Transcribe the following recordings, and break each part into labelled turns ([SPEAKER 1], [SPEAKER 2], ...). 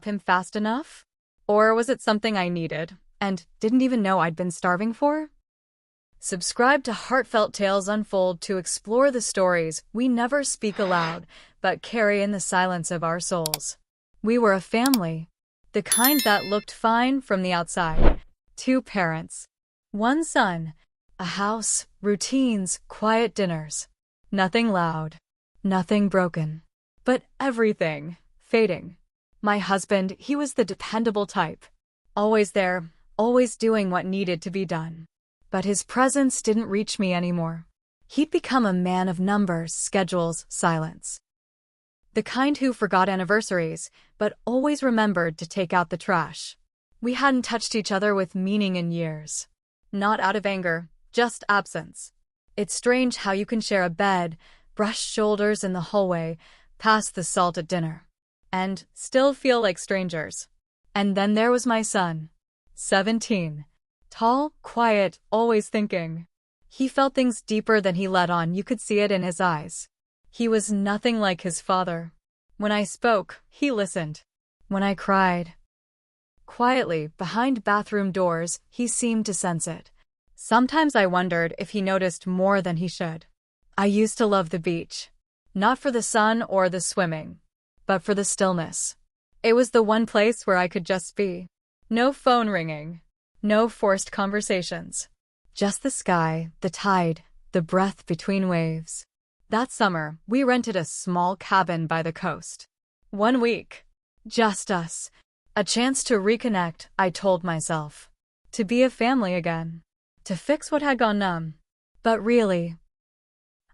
[SPEAKER 1] him fast enough? Or was it something I needed and didn't even know I'd been starving for? Subscribe to Heartfelt Tales Unfold to explore the stories we never speak aloud but carry in the silence of our souls. We were a family, the kind that looked fine from the outside. 2 parents, 1 son, a house, routines, quiet dinners. Nothing loud, nothing broken, but everything fading. My husband, he was the dependable type. Always there, always doing what needed to be done. But his presence didn't reach me anymore. He'd become a man of numbers, schedules, silence. The kind who forgot anniversaries, but always remembered to take out the trash. We hadn't touched each other with meaning in years. Not out of anger, just absence. It's strange how you can share a bed, brush shoulders in the hallway, pass the salt at dinner, and still feel like strangers. And then there was my son. 17. Tall, quiet, always thinking. He felt things deeper than he let on, you could see it in his eyes. He was nothing like his father. When I spoke, he listened. When I cried, quietly, behind bathroom doors, he seemed to sense it. Sometimes I wondered if he noticed more than he should. I used to love the beach. Not for the sun or the swimming, but for the stillness. It was the one place where I could just be. No phone ringing. No forced conversations. Just the sky, the tide, the breath between waves. That summer, we rented a small cabin by the coast. 1 week. Just us. A chance to reconnect, I told myself. To be a family again. To fix what had gone numb. But really,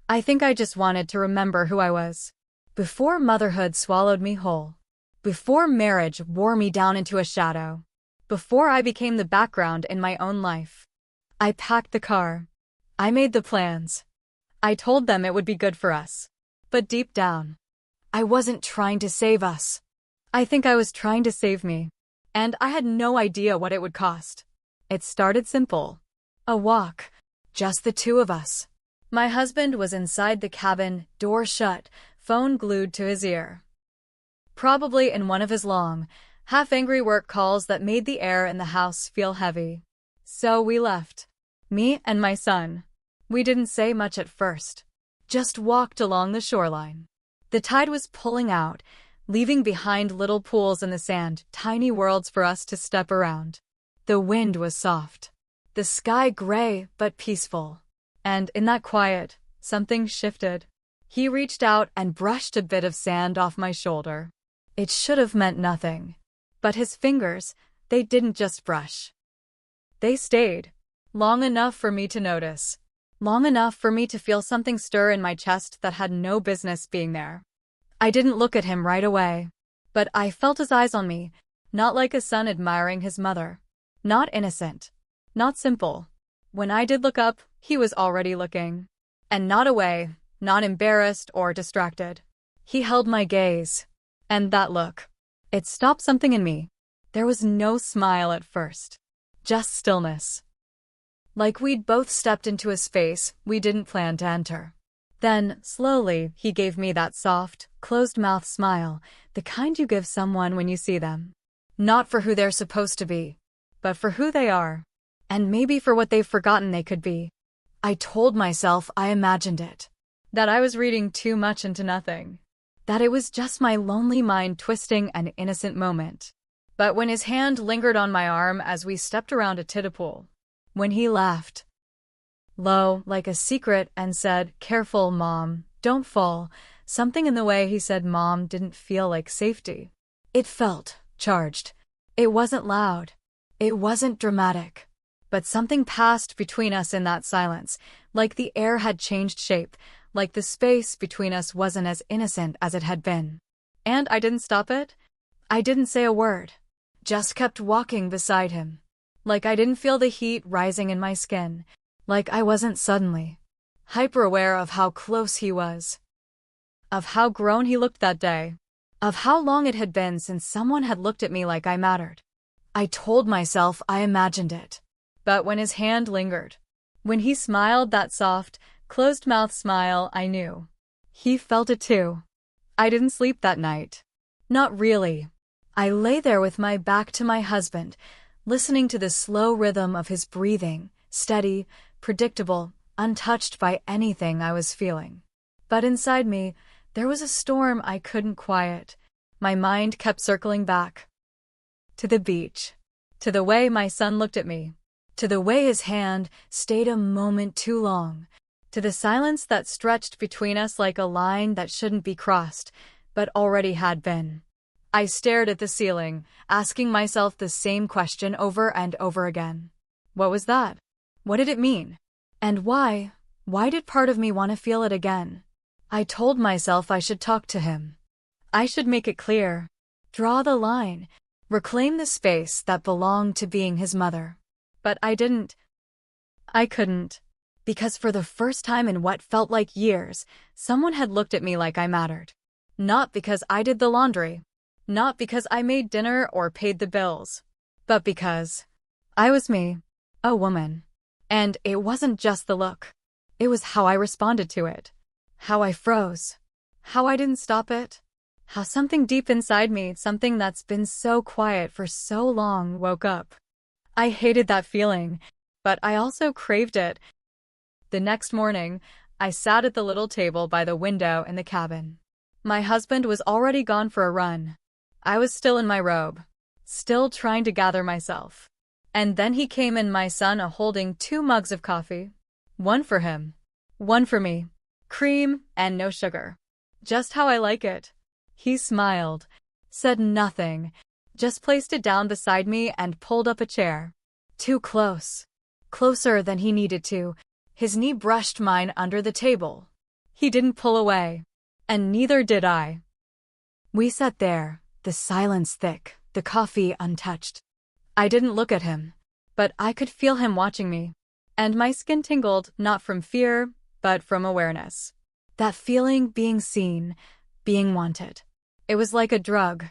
[SPEAKER 1] I think I just wanted to remember who I was. Before motherhood swallowed me whole. Before marriage wore me down into a shadow. Before I became the background in my own life. I packed the car. I made the plans. I told them it would be good for us. But deep down, I wasn't trying to save us. I think I was trying to save me. And I had no idea what it would cost. It started simple. A walk. Just the 2 of us. My husband was inside the cabin, door shut, phone glued to his ear. Probably in one of his long, half-angry work calls that made the air in the house feel heavy. So we left. Me and my son. We didn't say much at first. Just walked along the shoreline. The tide was pulling out, leaving behind little pools in the sand, tiny worlds for us to step around. The wind was soft. The sky gray but peaceful. And in that quiet, something shifted. He reached out and brushed a bit of sand off my shoulder. It should have meant nothing. But his fingers, they didn't just brush. They stayed. Long enough for me to notice. Long enough for me to feel something stir in my chest that had no business being there. I didn't look at him right away. But I felt his eyes on me, not like a son admiring his mother. Not innocent. Not simple. When I did look up, he was already looking. And not away, not embarrassed or distracted. He held my gaze. And that look. It stopped something in me. There was no smile at first. Just stillness. Like we'd both stepped into a space we didn't plan to enter. Then, slowly, he gave me that soft, closed-mouth smile, the kind you give someone when you see them. Not for who they're supposed to be, but for who they are. And maybe for what they've forgotten they could be. I told myself I imagined it. That I was reading too much into nothing. That it was just my lonely mind twisting an innocent moment. But when his hand lingered on my arm as we stepped around a tidal, when he laughed, low, like a secret, and said, "Careful, Mom, don't fall," something in the way he said Mom didn't feel like safety. It felt charged. It wasn't loud. It wasn't dramatic. But something passed between us in that silence, like the air had changed shape, like the space between us wasn't as innocent as it had been. And I didn't stop it. I didn't say a word. Just kept walking beside him. Like I didn't feel the heat rising in my skin. Like I wasn't suddenly hyper-aware of how close he was. Of how grown he looked that day. Of how long it had been since someone had looked at me like I mattered. I told myself I imagined it. But when his hand lingered, when he smiled that soft, closed-mouth smile, I knew. He felt it too. I didn't sleep that night. Not really. I lay there with my back to my husband, listening to the slow rhythm of his breathing, steady, predictable, untouched by anything I was feeling. But inside me, there was a storm I couldn't quiet. My mind kept circling back. To the beach. To the way my son looked at me. To the way his hand stayed a moment too long. To the silence that stretched between us like a line that shouldn't be crossed, but already had been. I stared at the ceiling, asking myself the same question over and over again. What was that? What did it mean? And why? Why did part of me want to feel it again? I told myself I should talk to him. I should make it clear. Draw the line. Reclaim the space that belonged to being his mother. But I didn't. I couldn't. Because for the first time in what felt like years, someone had looked at me like I mattered. Not because I did the laundry. Not because I made dinner or paid the bills. But because I was me. A woman. And it wasn't just the look. It was how I responded to it. How I froze. How I didn't stop it. How something deep inside me, something that's been so quiet for so long, woke up. I hated that feeling, but I also craved it. The next morning, I sat at the little table by the window in the cabin. My husband was already gone for a run. I was still in my robe, still trying to gather myself. And then he came in, my son holding 2 mugs of coffee. One for him. One for me. Cream and no sugar. Just how I like it. He smiled, said nothing, just placed it down beside me and pulled up a chair. Too close. Closer than he needed to. His knee brushed mine under the table. He didn't pull away. And neither did I. We sat there, the silence thick, the coffee untouched. I didn't look at him, but I could feel him watching me. And my skin tingled, not from fear, but from awareness. That feeling, being seen, being wanted. It was like a drug.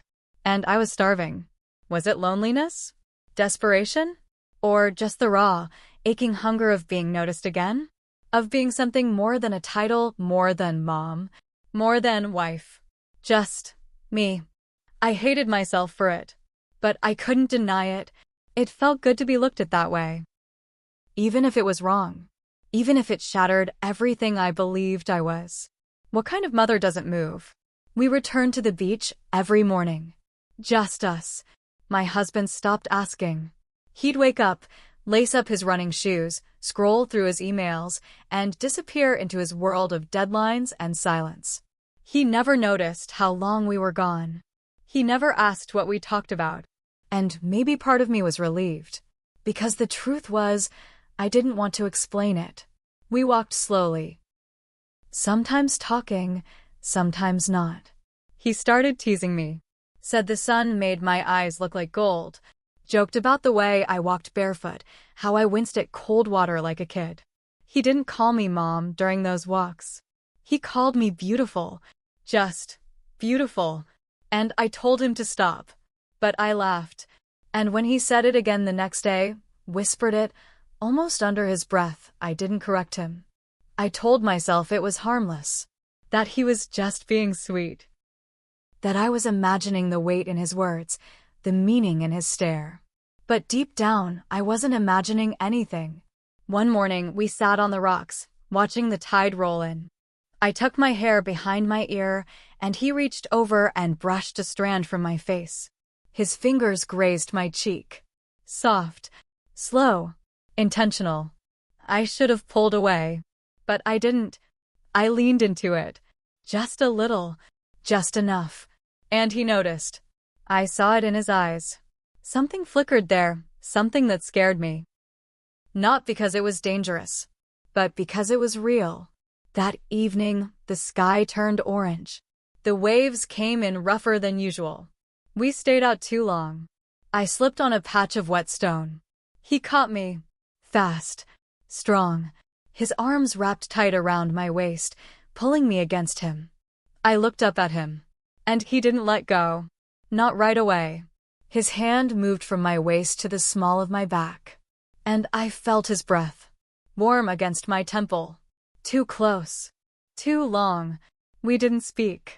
[SPEAKER 1] And I was starving. Was it loneliness? Desperation? Or just the raw, aching hunger of being noticed again? Of being something more than a title, more than mom, more than wife. Just me. I hated myself for it. But I couldn't deny it. It felt good to be looked at that way. Even if it was wrong. Even if it shattered everything I believed I was. What kind of mother doesn't move? We returned to the beach every morning. Just us. My husband stopped asking. He'd wake up, lace up his running shoes, scroll through his emails, and disappear into his world of deadlines and silence. He never noticed how long we were gone. He never asked what we talked about. And maybe part of me was relieved. Because the truth was, I didn't want to explain it. We walked slowly. Sometimes talking, sometimes not. He started teasing me. Said the sun made my eyes look like gold. Joked about the way I walked barefoot, how I winced at cold water like a kid. He didn't call me mom during those walks. He called me beautiful. Just beautiful. And I told him to stop. But I laughed. And when he said it again the next day, whispered it, almost under his breath, I didn't correct him. I told myself it was harmless. That he was just being sweet. That I was imagining the weight in his words, the meaning in his stare. But deep down, I wasn't imagining anything. One morning, we sat on the rocks, watching the tide roll in. I tucked my hair behind my ear, and he reached over and brushed a strand from my face. His fingers grazed my cheek. Soft, slow, intentional. I should have pulled away. But I didn't. I leaned into it. Just a little. Just enough. And he noticed. I saw it in his eyes. Something flickered there, something that scared me. Not because it was dangerous, but because it was real. That evening, the sky turned orange. The waves came in rougher than usual. We stayed out too long. I slipped on a patch of wet stone. He caught me. Fast. Strong. His arms wrapped tight around my waist, pulling me against him. I looked up at him. And he didn't let go. Not right away. His hand moved from my waist to the small of my back. And I felt his breath. Warm against my temple. Too close. Too long. We didn't speak.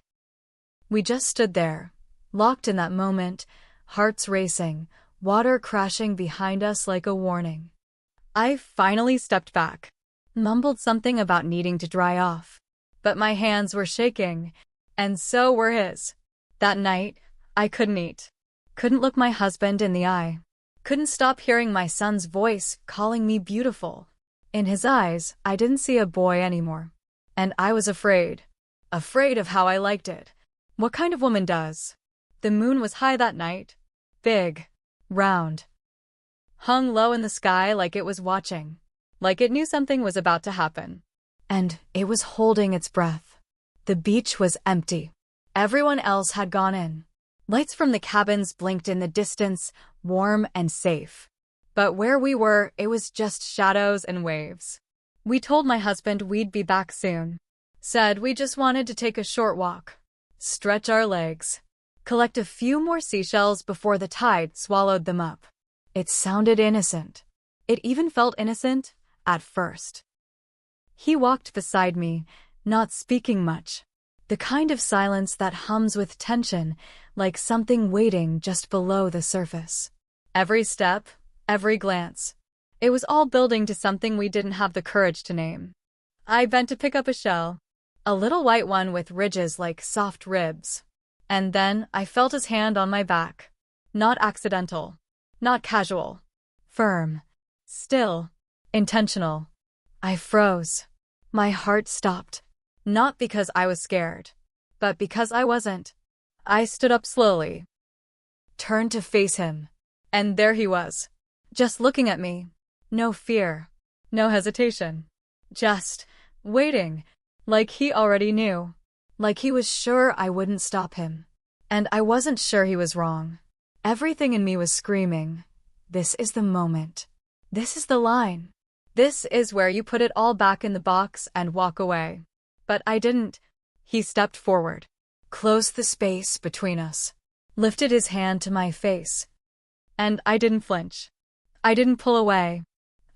[SPEAKER 1] We just stood there, locked in that moment, hearts racing, water crashing behind us like a warning. I finally stepped back, mumbled something about needing to dry off. But my hands were shaking, and so were his. That night, I couldn't eat. Couldn't look my husband in the eye. Couldn't stop hearing my son's voice calling me beautiful. In his eyes, I didn't see a boy anymore. And I was afraid. Afraid of how I liked it. What kind of woman does? The moon was high that night. Big. Round. Hung low in the sky like it was watching. Like it knew something was about to happen. And it was holding its breath. The beach was empty. Everyone else had gone in. Lights from the cabins blinked in the distance, warm and safe. But where we were, it was just shadows and waves. We told my husband we'd be back soon. Said we just wanted to take a short walk. Stretch our legs. Collect a few more seashells before the tide swallowed them up. It sounded innocent. It even felt innocent at first. He walked beside me, not speaking much. The kind of silence that hums with tension, like something waiting just below the surface. Every step, every glance. It was all building to something we didn't have the courage to name. I bent to pick up a shell. A little white one with ridges like soft ribs. And then I felt his hand on my back. Not accidental. Not casual. Firm. Still. Intentional. I froze. My heart stopped. Not because I was scared, but because I wasn't. I stood up slowly. Turned to face him. And there he was. Just looking at me. No fear. No hesitation. Just waiting. Like he already knew. Like he was sure I wouldn't stop him. And I wasn't sure he was wrong. Everything in me was screaming. This is the moment. This is the line. This is where you put it all back in the box and walk away. But I didn't. He stepped forward. Closed the space between us. Lifted his hand to my face. And I didn't flinch. I didn't pull away.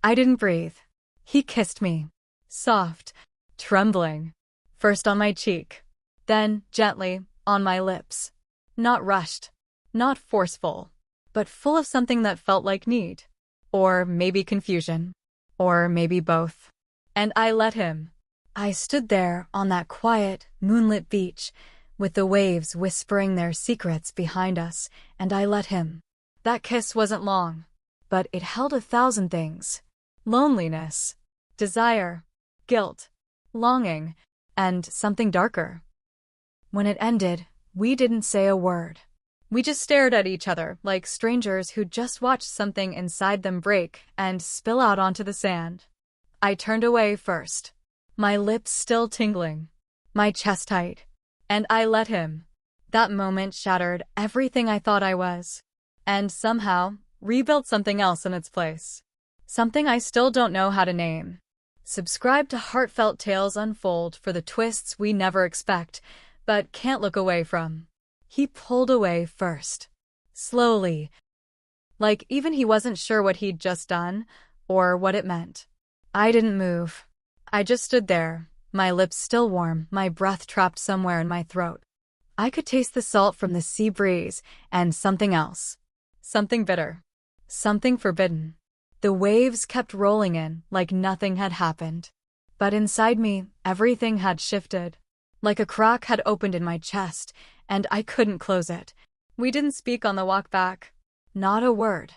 [SPEAKER 1] I didn't breathe. He kissed me. Soft. Trembling. First on my cheek. Then, gently, on my lips. Not rushed. Not forceful. But full of something that felt like need. Or maybe confusion. Or maybe both. And I let him. I stood there on that quiet, moonlit beach, with the waves whispering their secrets behind us, and I let him. That kiss wasn't long, but it held 1,000 things. Loneliness, desire, guilt, longing, and something darker. When it ended, we didn't say a word. We just stared at each other like strangers who just watched something inside them break and spill out onto the sand. I turned away first. My lips still tingling, my chest tight, and I let him. That moment shattered everything I thought I was, and somehow rebuilt something else in its place. Something I still don't know how to name. Subscribe to Heartfelt Tales Unfold for the twists we never expect, but can't look away from. He pulled away first. Slowly. Like even he wasn't sure what he'd just done, or what it meant. I didn't move. I just stood there, my lips still warm, my breath trapped somewhere in my throat. I could taste the salt from the sea breeze, and something else. Something bitter. Something forbidden. The waves kept rolling in, like nothing had happened. But inside me, everything had shifted. Like a crack had opened in my chest, and I couldn't close it. We didn't speak on the walk back. Not a word.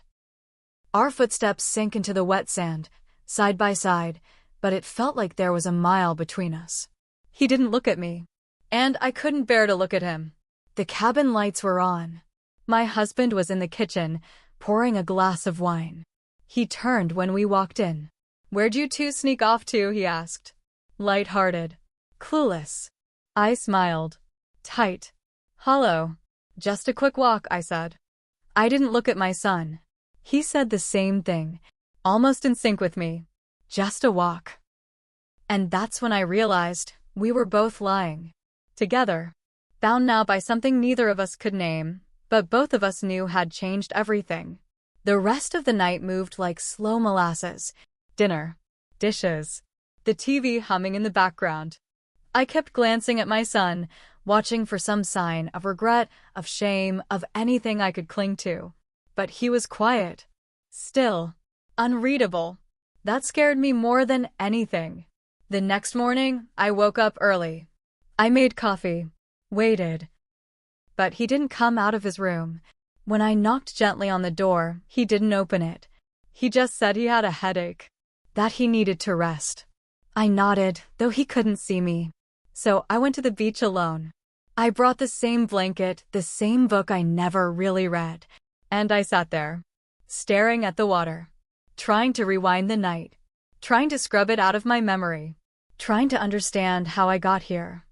[SPEAKER 1] Our footsteps sank into the wet sand, side by side, but it felt like there was a mile between us. He didn't look at me, and I couldn't bear to look at him. The cabin lights were on. My husband was in the kitchen, pouring a glass of wine. He turned when we walked in. "Where'd you two sneak off to?" he asked. Light-hearted. Clueless. I smiled. Tight. Hollow. "Just a quick walk," I said. I didn't look at my son. He said the same thing, almost in sync with me. Just a walk. And that's when I realized we were both lying. Together. Bound now by something neither of us could name, but both of us knew had changed everything. The rest of the night moved like slow molasses. Dinner. Dishes. The TV humming in the background. I kept glancing at my son, watching for some sign of regret, of shame, of anything I could cling to. But he was quiet. Still. Unreadable. That scared me more than anything. The next morning, I woke up early. I made coffee. Waited. But he didn't come out of his room. When I knocked gently on the door, he didn't open it. He just said he had a headache. That he needed to rest. I nodded, though he couldn't see me. So I went to the beach alone. I brought the same blanket, the same book I never really read. And I sat there, staring at the water, trying to rewind the night, trying to scrub it out of my memory, trying to understand how I got here.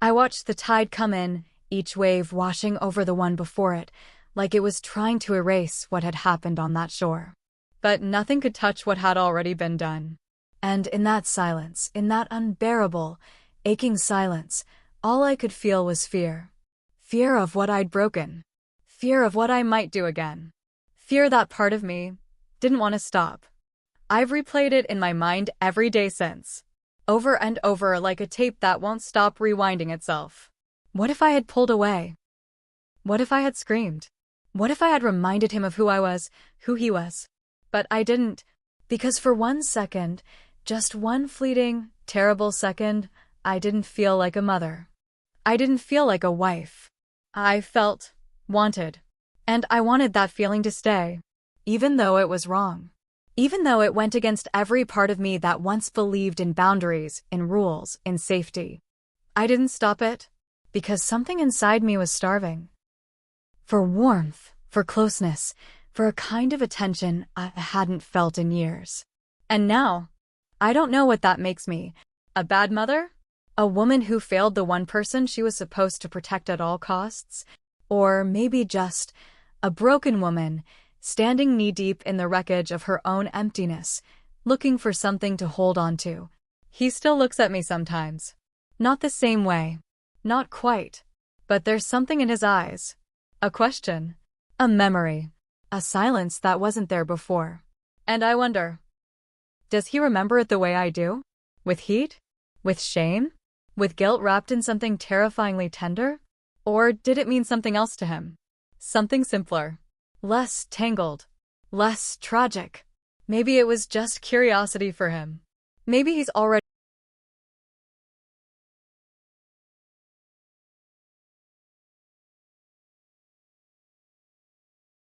[SPEAKER 1] I watched the tide come in, each wave washing over the one before it, like it was trying to erase what had happened on that shore. But nothing could touch what had already been done. And in that silence, in that unbearable, aching silence, all I could feel was fear. Fear of what I'd broken. Fear of what I might do again. Fear that part of me didn't want to stop. I've replayed it in my mind every day since. Over and over like a tape that won't stop rewinding itself. What if I had pulled away? What if I had screamed? What if I had reminded him of who I was, who he was? But I didn't, because for 1 second, just one fleeting, terrible second, I didn't feel like a mother. I didn't feel like a wife. I felt wanted. And I wanted that feeling to stay, even though it was wrong. Even though it went against every part of me that once believed in boundaries, in rules, in safety. I didn't stop it, because something inside me was starving. For warmth, for closeness, for a kind of attention I hadn't felt in years. And now, I don't know what that makes me. A bad mother? A woman who failed the one person she was supposed to protect at all costs? Or maybe just a broken woman, standing knee-deep in the wreckage of her own emptiness, looking for something to hold on to. He still looks at me sometimes. Not the same way. Not quite. But there's something in his eyes. A question. A memory. A silence that wasn't there before. And I wonder, does he remember it the way I do? With heat? With shame? With guilt wrapped in something terrifyingly tender? Or did it mean something else to him? Something simpler. Less tangled. Less tragic. Maybe it was just curiosity for him. Maybe he's already